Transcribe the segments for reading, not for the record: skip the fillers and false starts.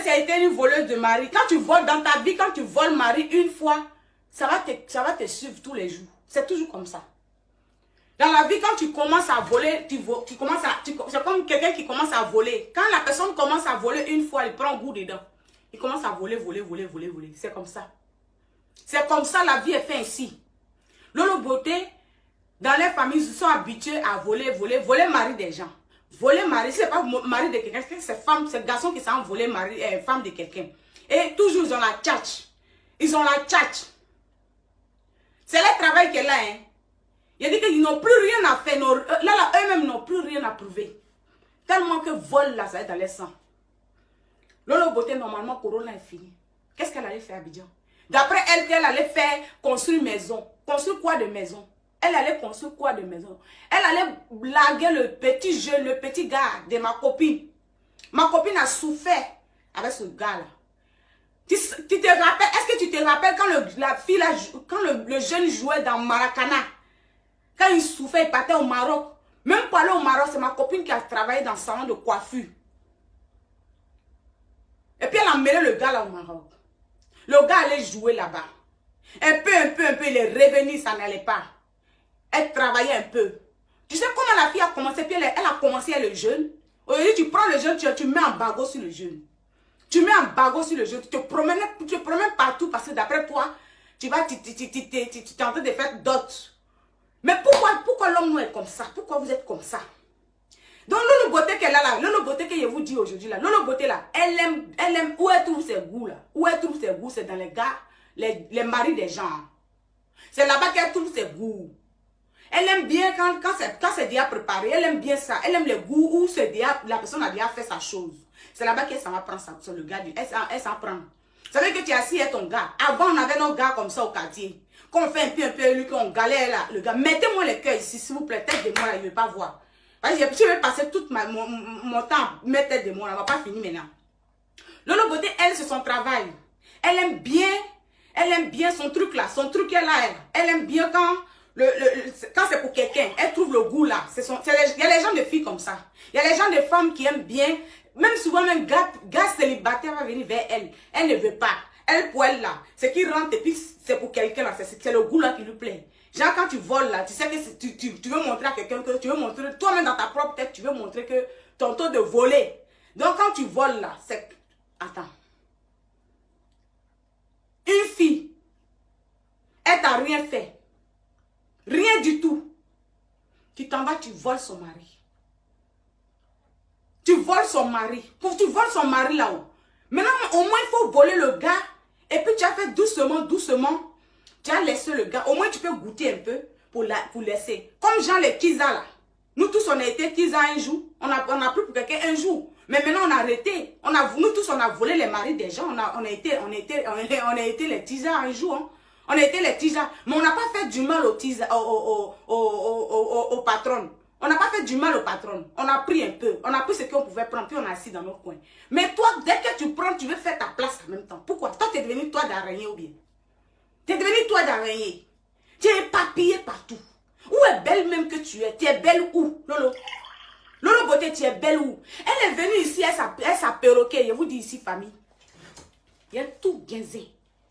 que c'est été une voleuse de mari. Quand tu voles dans ta vie, quand tu voles mari une fois, ça va te suivre tous les jours. C'est toujours comme ça. Dans la vie, quand tu commences à voler, c'est comme quelqu'un qui commence à voler. Quand la personne commence à voler une fois, il prend goût dedans. Il commence à voler. C'est comme ça. C'est comme ça, la vie est faite ainsi. Lolo Beauté, dans les familles, ils sont habitués à voler mari des gens. Voler mari, ce n'est pas mari de quelqu'un, c'est garçon qui s'en voler femme de quelqu'un. Et toujours, ils ont la tchatch. Ils ont la tchatch. C'est le travail qu'elle a, hein. Il a dit qu'ils n'ont plus rien à faire. Là, eux-mêmes n'ont plus rien à prouver. Tellement que vol, là, ça est dans les sangs. Lolo Beauté, normalement, Corona est fini. Qu'est-ce qu'elle allait faire à Abidjan? D'après elle, elle allait faire construire maison. Construire quoi de maison? Elle allait construire quoi de maison? Elle allait blaguer le petit jeune, le petit gars de ma copine. Ma copine a souffert avec ce gars-là. Tu te rappelles, est-ce que tu te rappelles quand le jeune jouait dans Maracana? Quand il souffrait, il partait au Maroc. Même pour aller au Maroc, c'est ma copine qui a travaillé dans le salon de coiffure. Et puis elle a emmené le gars là au Maroc. Le gars allait jouer là-bas. Un peu, il est revenu, ça n'allait pas. Elle travaillait un peu. Tu sais comment la fille a commencé? Puis elle a commencé le jeune. Aujourd'hui, tu prends le jeune, tu mets un bagot sur le jeune. Tu mets un bagot sur le jeune. Tu te promènes partout parce que d'après toi, tu es en train de faire d'autres. Mais pourquoi l'homme est comme ça? Pourquoi vous êtes comme ça? Donc, Lolo Beauté qu'elle a là, Lolo Beauté que je vous dis aujourd'hui là, Lolo Beauté là, elle aime, où elle trouve ses goûts là? Où elle trouve ses goûts? C'est dans les gars, les maris des gens. C'est là-bas qu'elle trouve ses goûts. Elle aime bien quand c'est déjà préparé, elle aime bien ça. Elle aime les goûts où la personne a déjà fait sa chose. C'est là-bas qu'elle s'en va prendre ça, le gars, elle s'en prend. Vous savez que tu es assis avec ton gars. Avant, on avait nos gars comme ça au quartier. Quand on fait un peu, lui, qu'on galère là, le gars, mettez-moi le cœur ici, s'il vous plaît, tête de moi là, je ne vais pas voir. Parce que je vais passer tout mon temps à mettre tête de moi là, on ne va pas finir maintenant. Lolo Beauté, elle, c'est son travail. Elle aime bien son truc là, est là, elle aime bien quand c'est pour quelqu'un, elle trouve le goût là. Il y a les gens de filles comme ça. Il y a les gens de femmes qui aiment bien, même souvent, même gars célibataire va venir vers elle. Elle ne veut pas. Elle, pour elle, là, ce qui rentre, et puis c'est pour quelqu'un, là, c'est le goût, là, qui lui plaît. Genre, quand tu voles, là, tu sais que tu veux montrer à quelqu'un que tu veux montrer, toi-même dans ta propre tête, tu veux montrer que ton taux de voler. Donc, quand tu voles, là, c'est... Attends. Une fille, elle t'a rien fait. Rien du tout. Tu t'en vas, tu voles son mari. Tu voles son mari. Tu voles son mari là-haut. Maintenant, au moins, il faut voler le gars. Et puis, tu as fait doucement. Tu as laissé le gars. Au moins, tu peux goûter un peu pour laisser. Comme Jean les Kiza là. Nous tous, on a été Kiza un jour. On a pris pour quelqu'un un jour. Mais maintenant, on a arrêté. Nous tous, on a volé les maris des gens. On a été les Kiza un jour. Hein. On a été les Tija. Mais on n'a pas fait du mal au patron. On n'a pas fait du mal au patron. On a pris un peu. On a pris ce qu'on pouvait prendre. Puis on a assis dans notre coin. Mais toi, dès que tu prends, tu veux faire ta place en même temps. Pourquoi? Toi, tu es devenu toi d'araignée ou bien? Tu es devenu toi d'araignée. Tu es éparpillé partout. Où est belle même que tu es? Tu es belle où, Lolo? Lolo Beauté, tu es belle où? Elle est venue ici, elle s'est perroquée. Je vous dis ici, famille. Il y a tout gazé.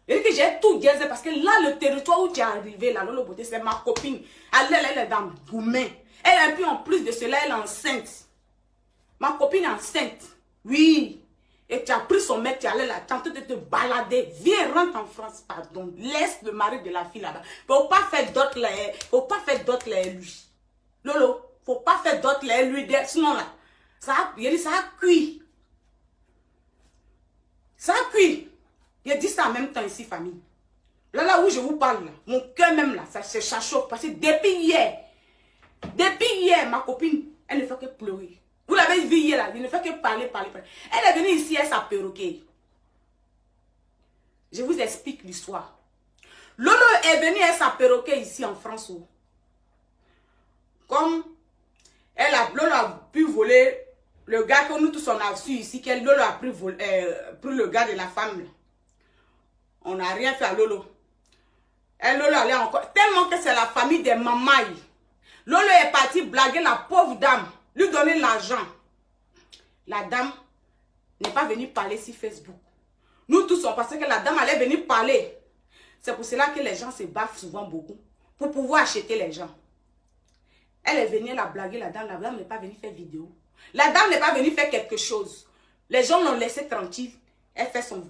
J'ai tout gazé parce que là, le territoire où tu es arrivé, là, Lolo Beauté, c'est ma copine. Elle est dans Goumet. Elle, et puis en plus de cela, elle est enceinte. Ma copine est enceinte. Oui. Et tu as pris son mec, tu allais là, tenter de te balader. Viens, rentre en France, pardon. Laisse le mari de la fille là-bas. Faut pas faire d'autres là. Faut pas faire d'autres là, lui. Lolo, faut pas faire d'autres là, lui. Sinon là, ça a cuit. Ça a cuit. Je dis ça en même temps ici, famille. Là où je vous parle, là, mon cœur même là, ça se chauffe. Parce que depuis hier, ma copine, elle ne fait que pleurer. Vous l'avez vu hier là, elle ne fait que parler. Elle est venue ici, elle s'est perroquée. Je vous explique l'histoire. Lolo est venue, elle s'est perroquée ici en France. Comme Lolo a pu voler le gars que nous tous on a su ici, que Lolo a pris le gars de la femme. Là. On n'a rien fait à Lolo. Et Lolo allait encore. Tellement que c'est la famille des mamailles. Lolo est parti blaguer la pauvre dame. Lui donner l'argent. La dame n'est pas venue parler sur Facebook. Nous tous, on pensait que la dame allait venir parler. C'est pour cela que les gens se battent souvent beaucoup. Pour pouvoir acheter les gens. Elle est venue la blaguer, la dame n'est pas venue faire vidéo. La dame n'est pas venue faire quelque chose. Les gens l'ont laissé tranquille. Elle fait son...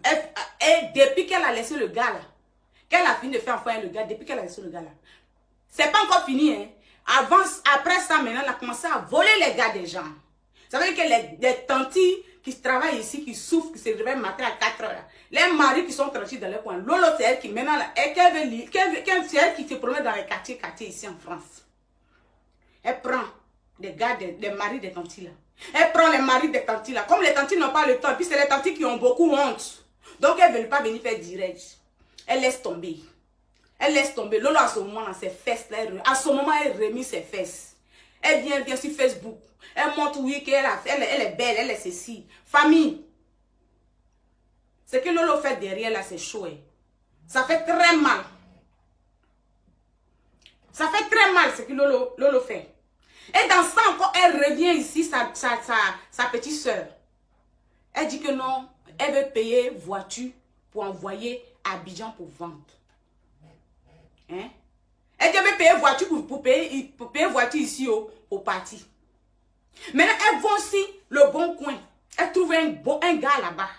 Et depuis qu'elle a laissé le gars là, qu'elle a fini de faire envoyer le gars, depuis qu'elle a laissé le gars là, c'est pas encore fini, hein. Après ça, maintenant, elle a commencé à voler les gars des gens. Ça veut dire que les tantis qui travaillent ici, qui souffrent, qui se réveillent le matin à 4 heures, les maris qui sont tranquilles dans leur coin. Lolo, c'est elle qui maintenant, c'est elle qui se promène dans les quartiers ici en France. Elle prend des gars, des maris des tantis là. Elle prend les maris des tantis là. Comme les tantis n'ont pas le temps, puis c'est les tantis qui ont beaucoup honte. Donc elles ne veulent pas venir faire direct. Elle laisse tomber. Elle laisse tomber. Lolo, à ce moment, là, ses fesses, là, à ce moment, elle remet ses fesses. Elle vient sur Facebook. Elle montre, oui, qu'elle est belle, elle est ceci. Famille. Ce que Lolo fait derrière, là, c'est chaud. Hein. Ça fait très mal. Ça fait très mal ce que Lolo fait. Et dans ça encore, elle revient ici, sa petite soeur. Elle dit que non, elle veut payer voiture pour envoyer à Abidjan pour vendre. Hein? Elle dit qu'elle veut payer voiture pour payer voiture ici au parti. Maintenant, elle va aussi le bon coin. Elle trouve un gars là-bas.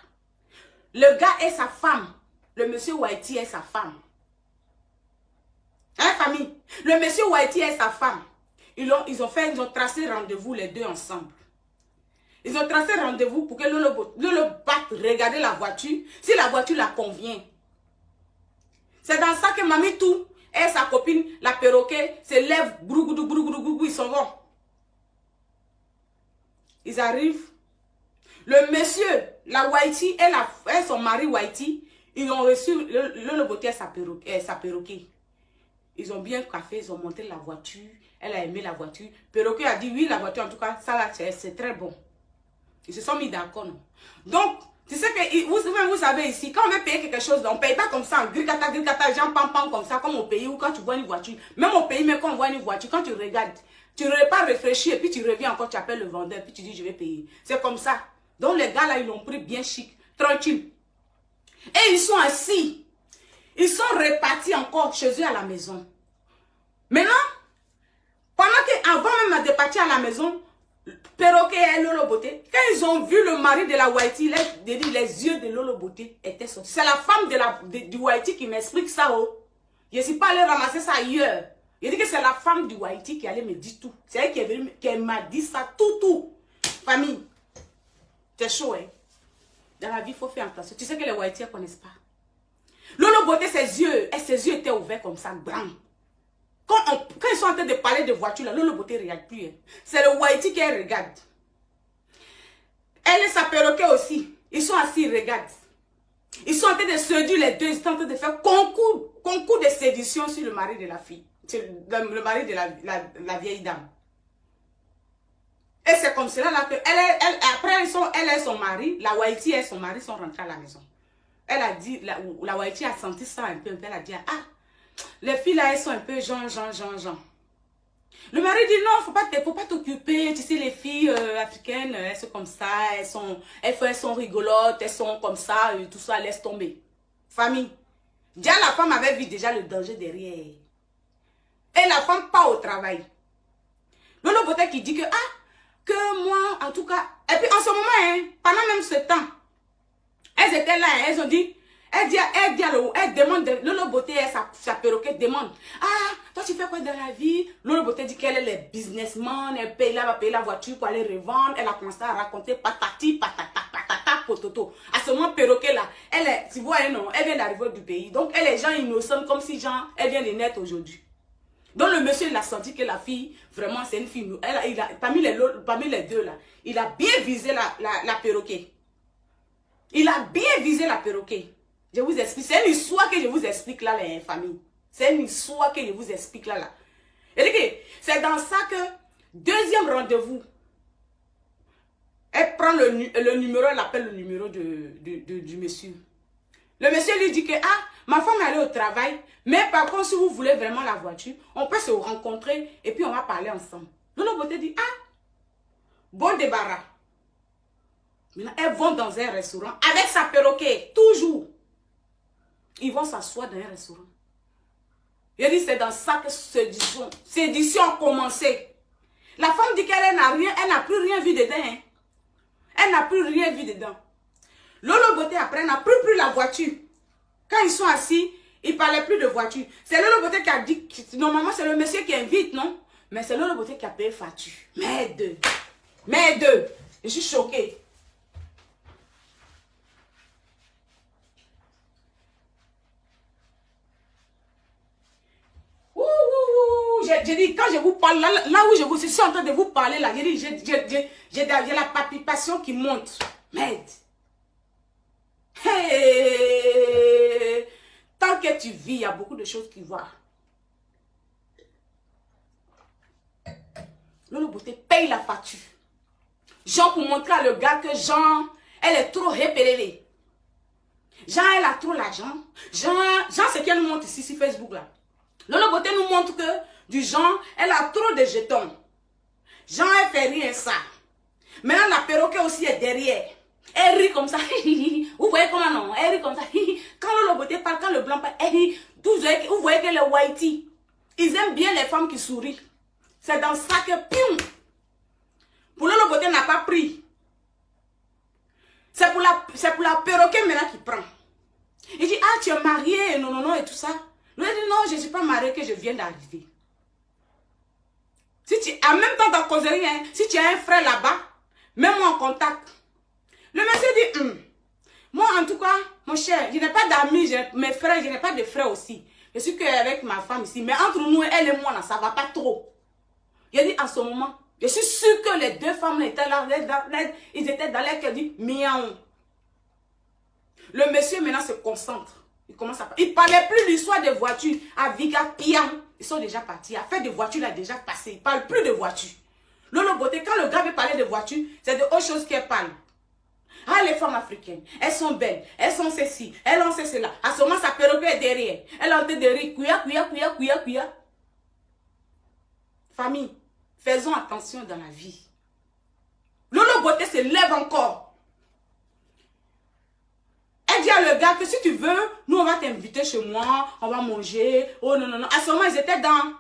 Le gars et sa femme. Le monsieur Whitey et sa femme. Hein, famille? Le monsieur Whitey et sa femme. Ils ont tracé rendez-vous les deux ensemble. Ils ont tracé rendez-vous pour que Lolo batte regarder la voiture. Si la voiture la convient. C'est dans ça que Mamie Tout et sa copine, la perroquet, se lèvent, brougoudou, ils s'en vont. Ils arrivent. Le monsieur, la Whitey et son mari Whitey, ils ont reçu Lolo Beauté et sa perroquet. Ils ont bien café, ils ont monté la voiture. Elle a aimé la voiture. Perroquet a dit oui, la voiture, en tout cas, ça là, c'est très bon. Ils se sont mis d'accord. Donc, tu sais que vous savez ici, quand on veut payer quelque chose, on ne paye pas comme ça, gricata, genre pam comme ça, comme au pays ou quand tu vois une voiture. Même au pays, mais quand on voit une voiture, quand tu regardes, tu ne pas réfléchir et puis tu reviens encore, tu appelles le vendeur, puis tu dis je vais payer. C'est comme ça. Donc les gars là, ils l'ont pris bien chic, tranquille. Et ils sont assis. Ils sont repartis encore chez eux à la maison. Maintenant, pendant qu'avant même de partir à la maison, Perroquet et Lolo Beauté, quand ils ont vu le mari de la Whitey, les yeux de Lolo Beauté étaient sortis. C'est la femme du Whitey qui m'explique ça. Oh. Je ne suis pas allée ramasser ça ailleurs. Je dis que c'est la femme du Whitey qui allait me dire tout. C'est elle qui m'a dit ça, tout. Famille, c'est chaud, hein. Dans la vie, il faut faire attention. Tu sais que les Whitey ne connaissent pas. Lolo Beauté, ses yeux étaient ouverts comme ça, blanc. Quand ils sont en train de parler de voiture, là, Lolo Beauté ne regarde plus. Hein. C'est le Whitey qui regarde. Elle et sa perroquet aussi. Ils sont assis, ils regardent. Ils sont en train de séduire les deux. Ils sont en train de faire concours de séduction sur le mari de la fille. Sur le mari de la vieille dame. Et c'est comme cela là que après elle et son mari, la Whitey et son mari sont rentrés à la maison. Elle a dit, la Whitey a senti ça un peu. Elle a dit, ah, les filles là, elles sont un peu genre. Le mari dit non, faut pas t'occuper. Tu sais, les filles africaines, elles sont comme ça, elles sont rigolotes, elles sont comme ça, tout ça, laisse tomber. Famille. Déjà, la femme avait vu déjà le danger derrière. Et la femme part au travail. Lolo Beauté qui dit que, que moi, en tout cas, et puis en ce moment, hein, pendant même ce temps, elles étaient là, hein, elles ont dit, elle demande, Lolo Beauté, sa perroquet demande, ah, toi tu fais quoi dans la vie? Lolo Beauté dit qu'elle est businessman, elle va payer la voiture pour aller revendre, elle a commencé à raconter patati, patata, pototo. À ce moment, perroquet là, tu vois, non, elle vient d'arriver du pays, donc elle est gens innocents, comme si elle vient de naître aujourd'hui. Donc le monsieur, il a senti que la fille, vraiment, c'est une fille, parmi les deux là, il a bien visé la perroquet. Il a bien visé la perroquet. Je vous explique. C'est une histoire que je vous explique là, les familles. C'est une histoire que je vous explique là. Et c'est dans ça que, deuxième rendez-vous, elle prend le numéro, elle appelle le numéro du monsieur. Le monsieur lui dit que, ma femme est allée au travail, mais par contre, si vous voulez vraiment la voiture, on peut se rencontrer et puis on va parler ensemble. Lolo Beauté dit, bon débarras. Maintenant, elles vont dans un restaurant avec sa perroquet, toujours. Ils vont s'asseoir dans un restaurant. Je dis, c'est dans ça que sédition a commencé. La femme dit qu'elle n'a rien, elle n'a plus rien vu dedans. Hein. Elle n'a plus rien vu dedans. Lolo Beauté, après, n'a plus la voiture. Quand ils sont assis, ils ne parlaient plus de voiture. C'est Lolo Beauté qui a dit, normalement, c'est le monsieur qui invite, non? Mais c'est Lolo Beauté qui a payé facture. Merde. Merde. Je suis choquée. J'ai dit, quand je vous parle, là où je suis en train de vous parler, là, j'ai dit, j'ai la palpitation qui monte. Merde. Hey. Tant que tu vis, il y a beaucoup de choses qui voient. Lolo Beauté paye la facture. Jean, pour montrer à le gars que Jean, elle est trop répélée. Jean, elle a trop l'argent. Jean, c'est qu'elle nous montre ici sur Facebook, là. Lolo Beauté nous montre que, du genre, elle a trop de jetons. Jean, elle fait rien ça. Maintenant, la perroquet aussi est derrière. Elle rit comme ça. Vous voyez comment non? Elle rit comme ça. Quand Lolo Beauté parle, quand le blanc parle, elle rit. Vous voyez que les whitey, ils aiment bien les femmes qui sourient. C'est dans ça que, pium, pour Lolo Beauté n'a pas pris. C'est pour la perroquet maintenant qui prend. Il dit, ah, tu es marié, non, non, non, et tout ça. Lui dit, non, je ne suis pas mariée, que je viens d'arriver. Si tu, en même temps dans causerie, hein, si tu as un frère là-bas, mets-moi en contact. Le monsieur dit, moi en tout cas, mon cher, je n'ai pas d'amis, mes frères, je n'ai pas de frères aussi. Je suis qu'avec ma femme ici, mais entre nous, elle et moi, là, ça ne va pas trop. Il dit, en ce moment, je suis sûre que les deux femmes étaient là, ils étaient dans l'air qu'elle dit, miaou. Le monsieur maintenant se concentre. Il commence à parler. Il ne parlait plus de l'histoire des voitures. À Viga, Piam, ils sont déjà partis. Affaire de voitures, il a déjà passé. Il ne parle plus de voitures. Lolo Beauté, quand le gars veut parler de voitures, c'est de autre chose qu'elle parle. Ah, les femmes africaines, elles sont belles, elles sont ceci, elles ont cela. À ce moment, sa perroquet est derrière. Elle est en train de rire. Couilla. Famille, faisons attention dans la vie. Lolo Beauté se lève encore. Elle dit à le gars que si tu veux, nous on va t'inviter chez moi, on va manger. Oh non, non, non. À ce moment, ils étaient dans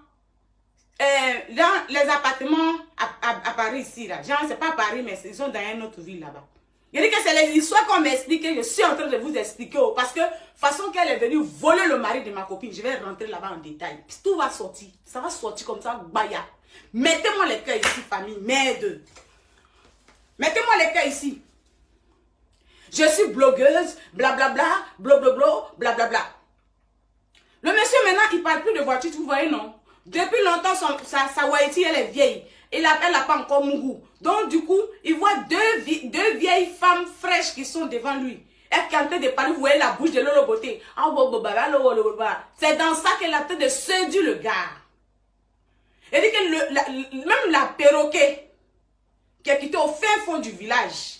les appartements à Paris ici. Là. Genre, c'est pas à Paris, mais ils sont dans une autre ville là-bas. Il dit que c'est les histoires qu'on m'explique, je suis en train de vous expliquer. Parce que, façon qu'elle est venue voler le mari de ma copine, je vais rentrer là-bas en détail. Tout va sortir. Ça va sortir comme ça, baya. Mettez-moi les cœurs ici, famille. Merde. Mettez-moi les cœurs ici. Je suis blogueuse, blablabla, blablabla. Le monsieur maintenant, il ne parle plus de voiture, vous voyez, non? Depuis longtemps, sa Waiti, elle est vieille. Elle n'a pas encore Mougou. Donc, du coup, il voit deux vieilles femmes fraîches qui sont devant lui. Elle est en train de parler, vous voyez la bouche de Lolo Beauté. C'est dans ça qu'elle a tenté de séduire le gars. Elle dit que même la perroquet, qui est quitté au fin fond du village,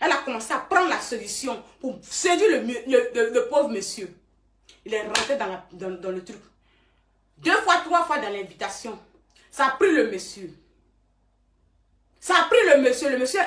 elle a commencé à prendre la solution pour séduire le pauvre monsieur. Il est rentré dans le truc. 2 fois, 3 fois dans l'invitation. Ça a pris le monsieur. Ça a pris le monsieur. Le monsieur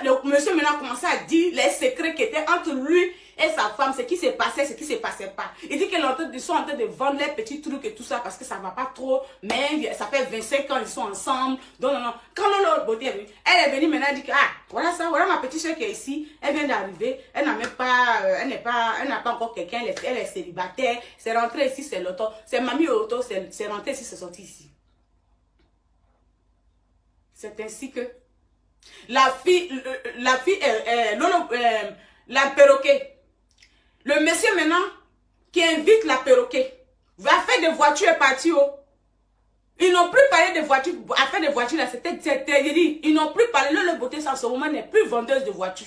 maintenant a commencé à dire les secrets qui étaient entre lui et sa femme. Ce qui s'est passé, ce qui ne se passait pas. Il dit qu'ils sont en train de vendre les petits trucs et tout ça parce que ça ne va pas trop. Mais ça fait 25 ans ils sont ensemble. Donc, non. Quand Lolo Beauté est venue, elle est venue maintenant, elle dit que, ah, voilà ça, voilà ma petite soeur qui est ici. Elle vient d'arriver. Elle n'a même pas, elle n'a pas encore quelqu'un. Elle est célibataire. C'est rentré ici, c'est l'auto. C'est mamie auto, c'est rentré ici, c'est sorti ici. C'est ainsi que la perroquet. Le monsieur maintenant qui invite la perroquet. Affaire de voiture est parti. Oh. Ils n'ont plus parlé de voiture. Affaire de voiture là, c'était ils n'ont plus parlé. Lolo Beauté, en ce moment, n'est plus vendeuse de voiture.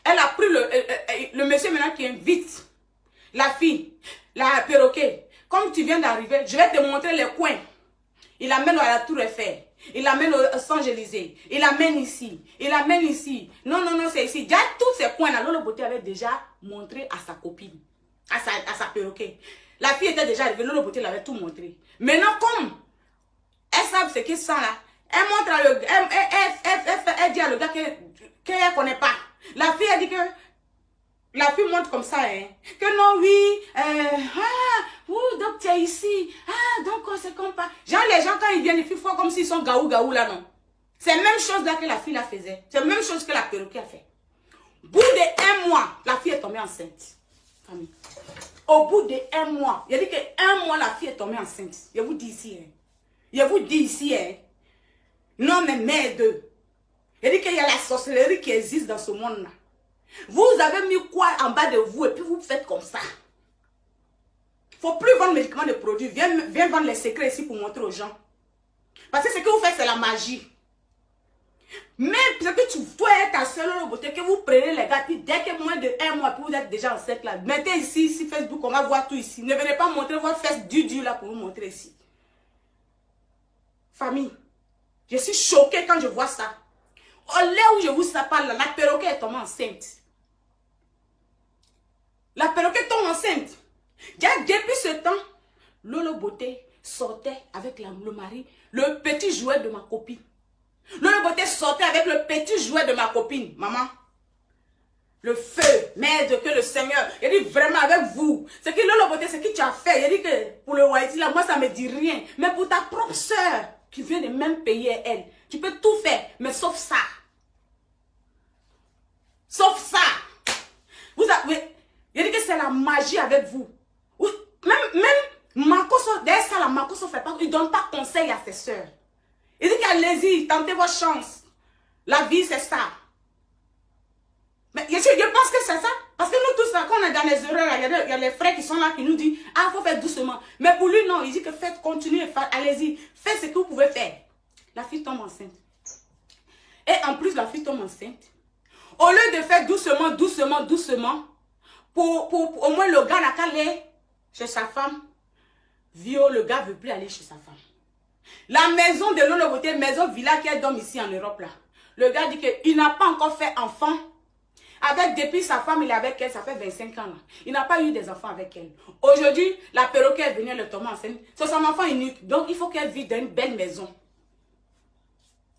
Elle a pris le monsieur maintenant qui invite la fille, la perroquet. Comme tu viens d'arriver, je vais te montrer les coins. Il l'amène à la Tour Eiffel. Il l'amène au Champs-Élysées. Il l'amène ici. Il l'amène ici. Non, non, non, c'est ici. Déjà, tous ces coins-là, Lolo Beauté avait déjà montré à sa copine, à sa perroquet. La fille était déjà arrivée. Lolo Beauté l'avait tout montré. Maintenant, comme elles savent ce qu'ils sont là, Elle montre à le elle dit à le gars qu'elle ne connaît pas. La fille, elle dit que la fille montre comme ça, hein, que non, oui, donc tu es ici, donc c'est comme pas. Genre, les gens, quand ils viennent, ils font comme s'ils sont gaou là, non. C'est la même chose là que la fille la faisait. C'est la même chose que la perruque a fait. Au bout de 1 mois, la fille est tombée enceinte. Famille. Au bout de 1 mois, il a dit que 1 mois, la fille est tombée enceinte. Je vous dis ici, hein. Je vous dis ici, hein. Non, mais merde. Il dit qu'il y a la sorcellerie qui existe dans ce monde-là. Vous avez mis quoi en bas de vous et puis vous faites comme ça. Il ne faut plus vendre médicaments de produits. Viens vendre les secrets ici pour montrer aux gens. Parce que ce que vous faites, c'est la magie. Mais ce que toi et ta seule beauté, que vous prenez les gars, puis dès que moins de 1 mois, puis vous êtes déjà enceinte là. Mettez ici, Facebook, on va voir tout ici. Ne venez pas montrer vos fesses du là pour vous montrer ici. Famille, je suis choquée quand je vois ça. Au lieu où je vous parle, la perroquet est tombée enceinte. La perroquet tombe enceinte. Depuis ce temps, Lolo Beauté sortait avec le mari, le petit jouet de ma copine. Lolo Beauté sortait avec le petit jouet de ma copine. Maman, le feu, merde, que le Seigneur, il dit vraiment avec vous. C'est que Lolo Beauté, c'est que tu as fait. Il dit que pour le Haïti, là, moi, ça ne me dit rien. Mais pour ta propre soeur, qui vient du même pays et elle, tu peux tout faire, mais sauf ça. Sauf ça. Vous avez, il dit que c'est la magie avec vous. Même Makoso, derrière ça, la Makoso fait pas, il ne donne pas conseil à ses soeurs. Il dit qu'allez-y, tentez votre chance. La vie, c'est ça. Mais je pense que c'est ça. Parce que nous tous, là, quand on est dans les erreurs, il y a les frères qui sont là, qui nous disent, il faut faire doucement. Mais pour lui, non, il dit que faites, continuez, allez-y, faites ce que vous pouvez faire. La fille tombe enceinte. Et en plus, la fille tombe enceinte. Au lieu de faire doucement, pour au moins le gars n'a qu'à aller chez sa femme, le gars ne veut plus aller chez sa femme. La maison de Lolo Beauté, maison villa qui est dormi ici en Europe là. Le gars dit qu'il n'a pas encore fait enfant. Depuis sa femme, il est avec elle, ça fait 25 ans là. Il n'a pas eu des enfants avec elle. Aujourd'hui, la perroquet est venue le tomber enceinte. C'est son enfant unique. Donc il faut qu'elle vive dans une belle maison.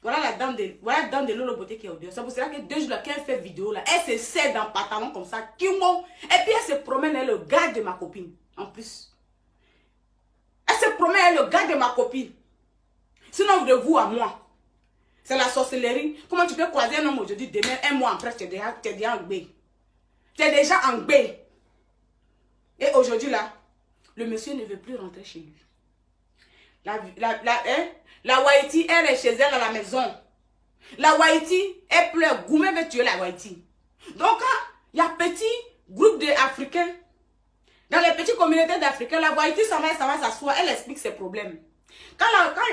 Voilà la dame de Lolo Beauté qui est au dehors. C'est pour cela que 2 jours là, quand elle fait vidéo là, elle se serre dans le pantalon comme ça. Et puis elle se promène avec le gars de ma copine. En plus. Elle se promène avec le gars de ma copine. Sinon de vous à moi. C'est la sorcellerie. Comment tu peux croiser un homme aujourd'hui, demain, 1 mois après, tu es déjà en B. Tu es déjà en B. Et aujourd'hui là, le monsieur ne veut plus rentrer chez lui. La Haïti, elle est chez elle à la maison. La Haïti, elle pleure. Goumé veut tuer la Haïti. Donc, il y a petit groupe d'Africains. Dans les petites communautés d'Africains, la Haïti, ça va s'asseoir. Elle explique ses problèmes. Quand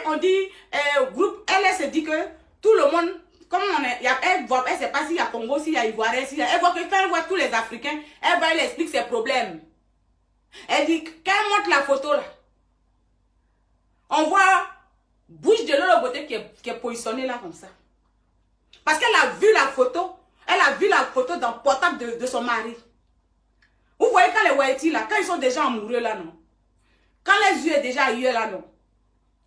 on dit groupe, elle se dit que tout le monde, comme on est, elle ne sait pas s'il y a Congo, s'il y a Ivoirien, elle voit que quand elle voit tous les Africains, elle explique ses problèmes. Elle dit, quand elle montre la photo là, on voit bouche de Lolo Beauté qui est positionnée là comme ça. Parce qu'elle a vu la photo, dans le portable de son mari. Vous voyez quand les Haïti là, quand ils sont déjà amoureux là, non. Quand les yeux sont déjà ailleurs là, non.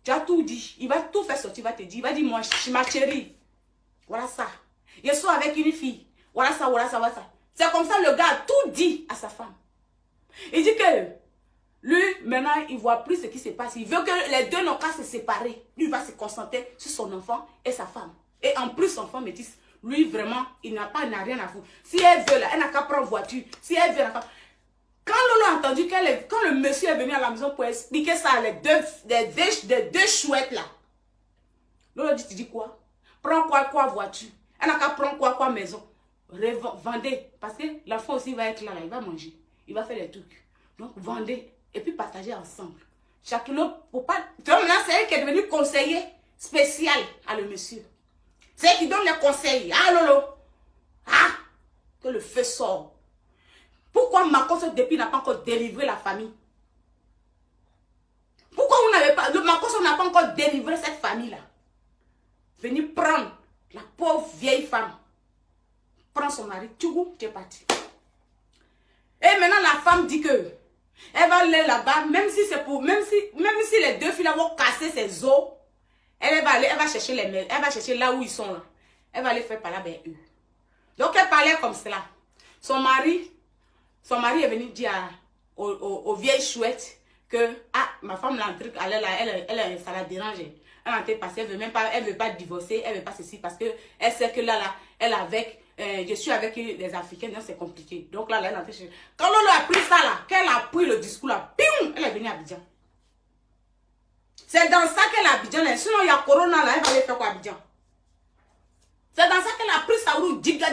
Tu as tout dit. Il va tout faire sortir, il va te dire. Il va dire, moi, ma chérie, voilà ça. Je suis avec une fille. Voilà ça, voilà ça, voilà ça. C'est comme ça le gars a tout dit à sa femme. Il dit que lui, maintenant, il ne voit plus ce qui se passe. Il veut que les deux n'ont qu'à se séparer. Lui, il va se concentrer sur son enfant et sa femme. Et en plus, son enfant métisse. Lui, vraiment, il n'a rien à foutre. Si elle veut, là, elle n'a qu'à prendre voiture. Si elle veut, elle n'a qu'à... Quand Lolo a entendu quand le monsieur est venu à la maison pour expliquer ça, les deux chouettes là. Lolo dit, tu dis quoi? Prends quoi voiture? Elle n'a qu'à prendre quoi maison? Vendez. Parce que l'enfant aussi va être là, il va manger. Il va faire des trucs. Donc, vendez. Et puis partagez ensemble. Chacun, pour pas... Donc là, c'est elle qui est devenue conseiller spécial à le monsieur. C'est elle qui donne les conseils. Ah, Lolo. Ah, que le feu sort. Pourquoi Makoso depuis n'a pas encore délivré la famille? Pourquoi vous n'avez pas... Le Makoso n'a pas encore délivré cette famille-là. Venez prendre la pauvre vieille femme. Prends son mari. Tu es parti. Et maintenant, la femme dit que elle va aller là-bas, même si c'est pour... Même si les deux filles vont casser ses os, Elle va aller, elle va chercher les mails, elle va chercher là où ils sont là. Elle va aller faire par là vers eux. Donc elle parlait comme cela. Son mari est venu dire aux vieilles chouettes que ma femme là, ça la dérange. Elle est en train de passer, elle veut pas divorcer, elle veut pas ceci parce que elle sait que là, elle avec, je suis avec des Africains, donc c'est compliqué. Donc là, elle est en train de... Quand Lolo a pris ça là, qu'elle a pris le discours là, pium, elle est venue à Abidjan. C'est dans ça qu'elle est à Abidjan. Sinon, il y a Corona là, elle va aller faire quoi à Abidjan? C'est dans ça qu'elle a pris sa roue, diga.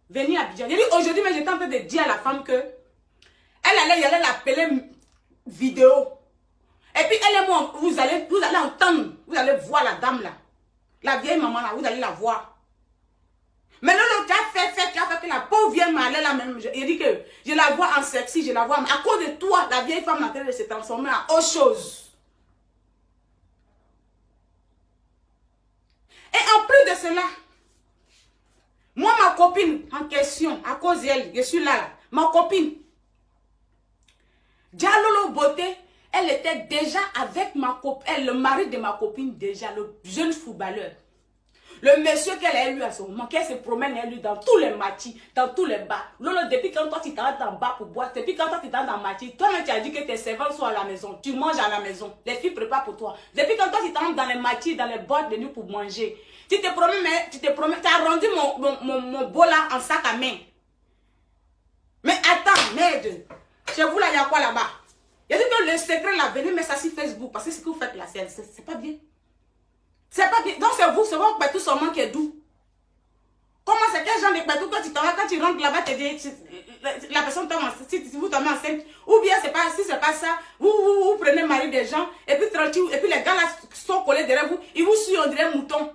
Venir à Abidjan. J'ai dit aujourd'hui, mais j'étais en train de dire à la femme que elle allait l'appeler vidéo. Et puis elle et moi, vous allez entendre, vous allez voir la dame là. La vieille maman là, vous allez la voir. Mais l'autre qui a fait que la pauvre vieille m'allait là même. Il dit que je la vois en sexy, je la vois. À cause de toi, la vieille femme est en train de se transformer en autre chose. Et en plus de cela, moi, ma copine en question, à cause d'elle, je suis là, ma copine, Dialolo Beauté, elle était déjà avec ma copine, le mari de ma copine déjà, le jeune footballeur. Le monsieur qu'elle a eu à ce moment, qu'elle se promène elle, dans tous les matchs, dans tous les bars. Lolo, depuis quand toi tu t'arrêtes en bas pour boire, depuis quand toi tu t'arrêtes dans le match, toi-même tu as dit que tes servants sont à la maison, tu manges à la maison, les filles préparent pour toi. Depuis quand toi tu t'arrêtes dans les matchs, dans les boîtes de nuit pour manger, tu te promets, tu as rendu mon bol là en sac à main. Mais attends, merde, chez vous là, il y a quoi là-bas? Il y a dit que le secret là, venez mettre ça sur Facebook, parce que ce que vous faites là, c'est pas bien. C'est pas bien. Donc c'est vous tout seulement qui est doux. Comment c'est quel genre de pétou quand tu t'en vas, quand tu rentres là-bas, la personne tombe enceinte, si vous tombez enceinte, ou bien c'est pas, si c'est pas ça, vous prenez le mari des gens, et puis tranquille, et puis les gars là sont collés derrière vous, ils vous suivent, on dirait mouton.